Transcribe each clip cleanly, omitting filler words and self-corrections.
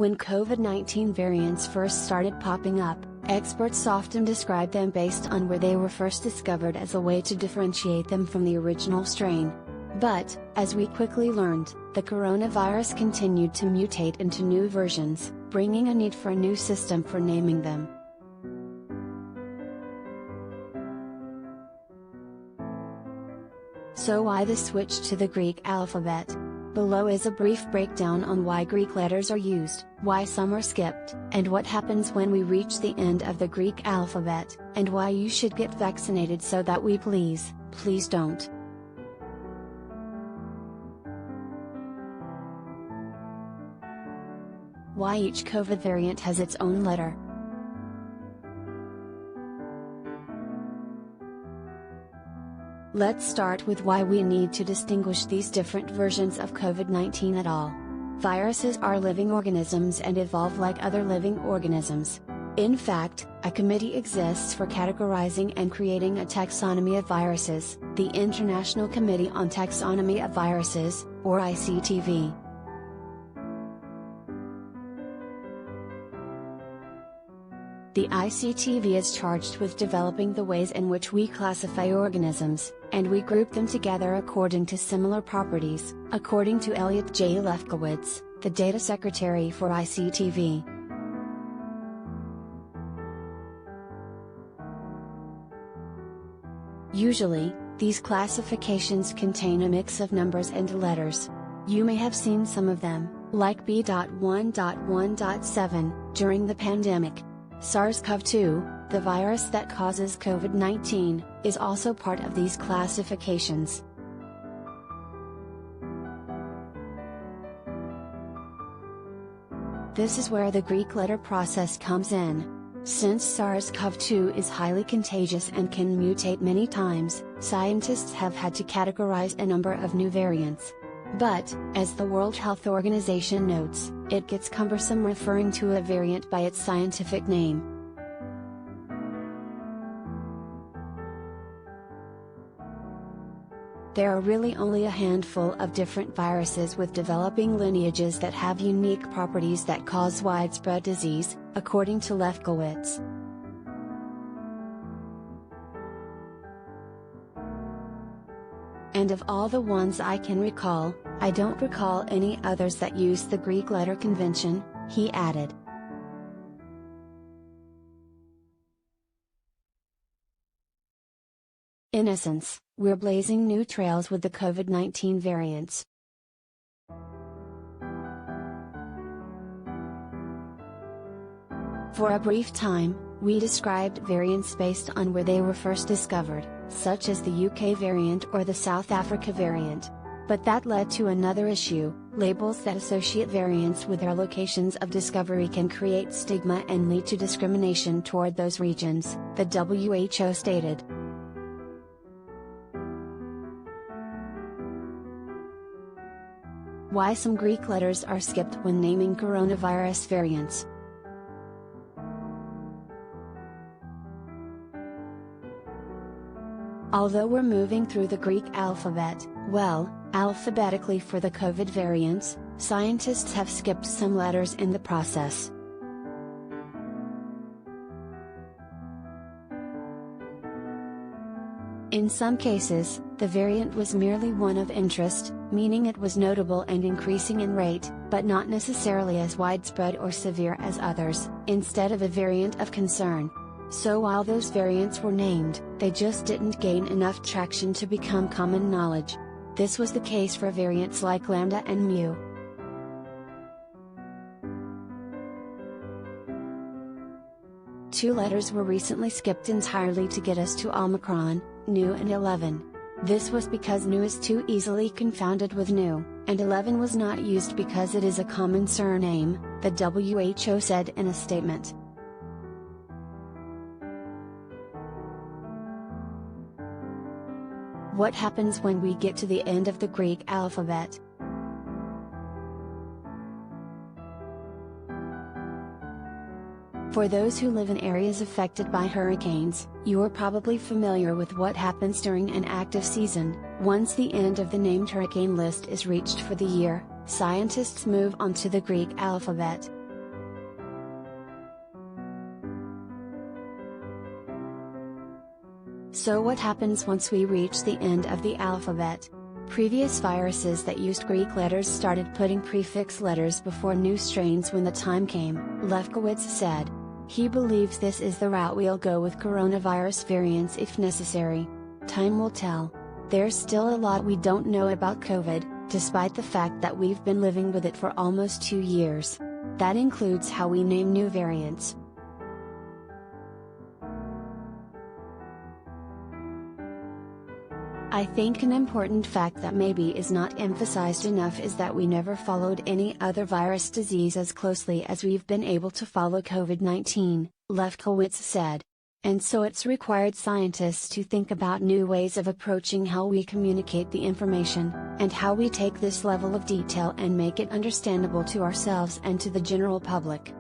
When COVID-19 variants first started popping up, experts often described them based on where they were first discovered as a way to differentiate them from the original strain. But, as we quickly learned, the coronavirus continued to mutate into new versions, bringing a need for a new system for naming them. So why the switch to the Greek alphabet? Below is a brief breakdown on why Greek letters are used, why some are skipped, and what happens when we reach the end of the Greek alphabet, and why you should get vaccinated so that we please don't. Why each COVID variant has its own letter. Let's start with why we need to distinguish these different versions of COVID-19 at all. Viruses are living organisms and evolve like other living organisms. In fact, a committee exists for categorizing and creating a taxonomy of viruses, the International Committee on Taxonomy of Viruses, or ICTV. The ICTV is charged with developing the ways in which we classify organisms, and we group them together according to similar properties, according to Elliot J. Lefkowitz, the data secretary for ICTV. Usually, these classifications contain a mix of numbers and letters. You may have seen some of them, like B.1.1.7, during the pandemic. SARS-CoV-2, the virus that causes COVID-19, is also part of these classifications. This is where the Greek letter process comes in. Since SARS-CoV-2 is highly contagious and can mutate many times, scientists have had to categorize a number of new variants. But, as the World Health Organization notes, it gets cumbersome referring to a variant by its scientific name. There are really only a handful of different viruses with developing lineages that have unique properties that cause widespread disease, according to Lefkowitz. And of all the ones I can recall, I don't recall any others that use the Greek letter convention, he added. In essence, we're blazing new trails with the COVID-19 variants. For a brief time, we described variants based on where they were first discovered, such as the UK variant or the South Africa variant. But that led to another issue: labels that associate variants with their locations of discovery can create stigma and lead to discrimination toward those regions, the WHO stated. Why some Greek letters are skipped when naming coronavirus variants. Although we're moving through the Greek alphabet, alphabetically for the COVID variants, scientists have skipped some letters in the process. In some cases, the variant was merely one of interest, meaning it was notable and increasing in rate, but not necessarily as widespread or severe as others, instead of a variant of concern. So while those variants were named, they just didn't gain enough traction to become common knowledge. This was the case for variants like Lambda and Mu. Two letters were recently skipped entirely to get us to Omicron, Nu and 11. This was because Nu is too easily confounded with Nu, and 11 was not used because it is a common surname, the WHO said in a statement. What happens when we get to the end of the Greek alphabet? For those who live in areas affected by hurricanes, you are probably familiar with what happens during an active season. Once the end of the named hurricane list is reached for the year, scientists move on to the Greek alphabet. So what happens once we reach the end of the alphabet? Previous viruses that used Greek letters started putting prefix letters before new strains when the time came, Lefkowitz said. He believes this is the route we'll go with coronavirus variants if necessary. Time will tell. There's still a lot we don't know about COVID, despite the fact that we've been living with it for almost 2 years. That includes how we name new variants. I think an important fact that maybe is not emphasized enough is that we never followed any other virus disease as closely as we've been able to follow COVID-19, Lefkowitz said. And so it's required scientists to think about new ways of approaching how we communicate the information, and how we take this level of detail and make it understandable to ourselves and to the general public.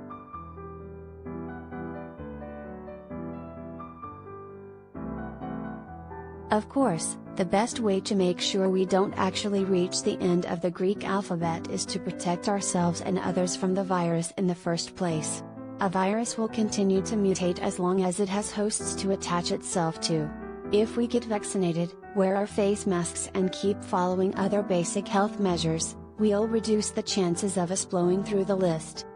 Of course, the best way to make sure we don't actually reach the end of the Greek alphabet is to protect ourselves and others from the virus in the first place. A virus will continue to mutate as long as it has hosts to attach itself to. If we get vaccinated, wear our face masks and keep following other basic health measures, we'll reduce the chances of us blowing through the list.